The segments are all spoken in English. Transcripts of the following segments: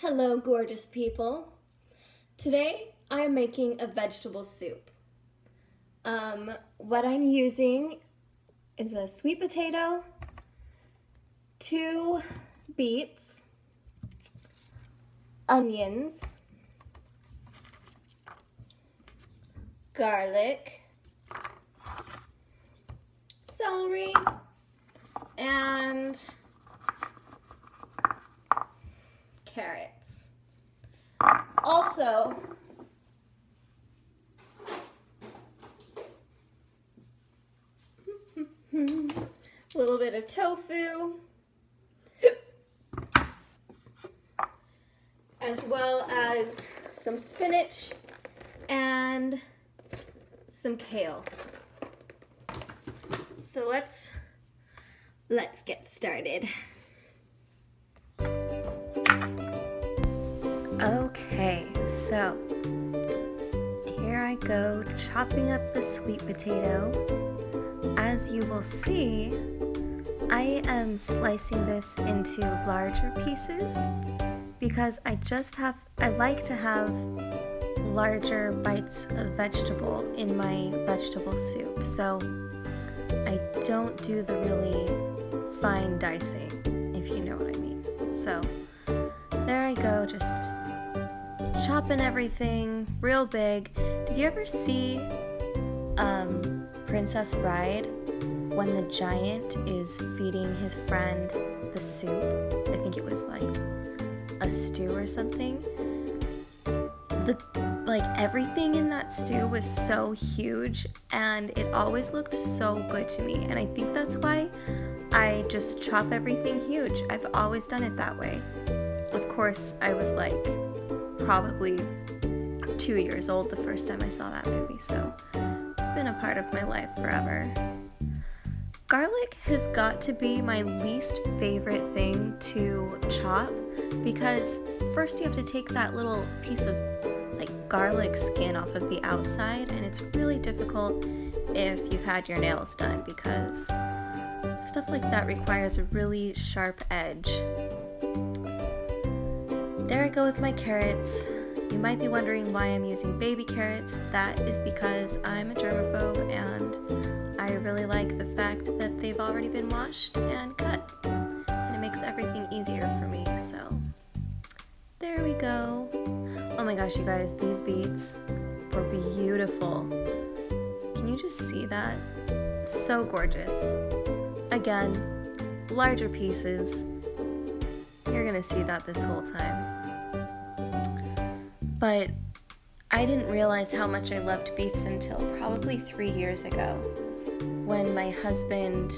Hello, gorgeous people. Today I am making a vegetable soup. What I'm using is a sweet potato, 2 beets, onions, garlic, celery, and carrots. Also, a little bit of tofu, as well as some spinach and some kale. So let's get started. Okay, so here I go chopping up the sweet potato. As you will see, I am slicing this into larger pieces because I like to have larger bites of vegetable in my vegetable soup. So I don't do the really fine dicing, if you know what I mean. So there I go, just chopping everything real big. Did you ever see Princess Bride when the giant is feeding his friend the soup? I think it was like a stew or something. Everything in that stew was so huge and it always looked so good to me, and I think that's why I just chop everything huge. I've always done it that way. Of course, I was like probably 2 years old the first time I saw that movie, so it's been a part of my life forever. Garlic has got to be my least favorite thing to chop because first you have to take that little piece of garlic skin off of the outside, and it's really difficult if you've had your nails done because stuff like that requires a really sharp edge. There I go with my carrots. You might be wondering why I'm using baby carrots. That is because I'm a germaphobe and I really like the fact that they've already been washed and cut, and it makes everything easier for me. So there we go. Oh my gosh, you guys, these beets were beautiful. Can you just see that? So gorgeous. Again, larger pieces. You're gonna see that this whole time. But I didn't realize how much I loved beets until probably 3 years ago when my husband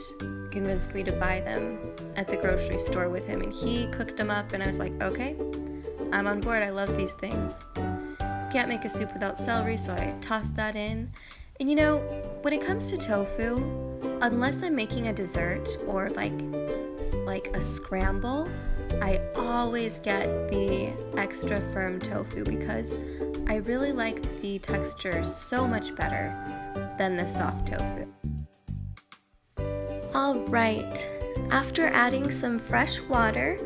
convinced me to buy them at the grocery store with him, and he cooked them up and I was like, okay, I'm on board. I love these things. Can't make a soup without celery, so I tossed that in. And you know, when it comes to tofu, unless I'm making a dessert or like a scramble, I always get the extra firm tofu because I really like the texture so much better than the soft tofu. All right, after adding some fresh water,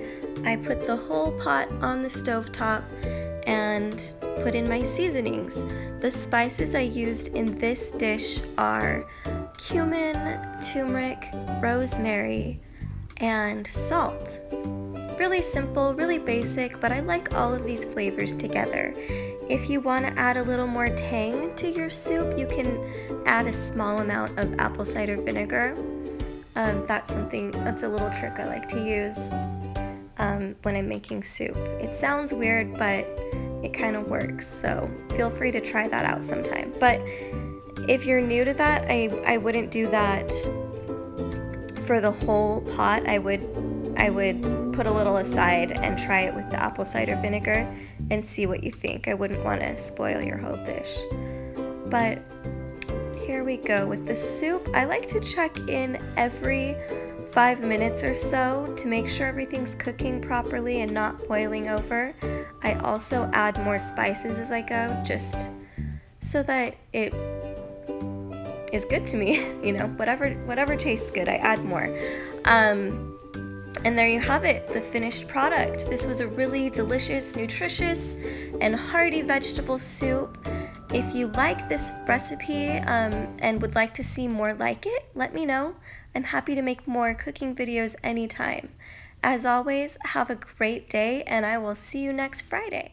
I put the whole pot on the stovetop and put in my seasonings. The spices I used in this dish are cumin, turmeric, rosemary, and salt. Really simple, really basic, but I like all of these flavors together. If you want to add a little more tang to your soup, you can add a small amount of apple cider vinegar. That's a little trick I like to use when I'm making soup. It sounds weird, but it kind of works, so feel free to try that out sometime. But if you're new to that, I wouldn't do that for the whole pot. I would put a little aside and try it with the apple cider vinegar and see what you think. I wouldn't want to spoil your whole dish. But here we go with the soup. I like to check in every 5 minutes or so to make sure everything's cooking properly and not boiling over. I also add more spices as I go, just so that it is good to me. You know, whatever tastes good, I add more. And there you have it, the finished product. This was a really delicious, nutritious, and hearty vegetable soup. If you like this recipe and would like to see more like it, let me know. I'm happy to make more cooking videos anytime. As always, have a great day, and I will see you next Friday.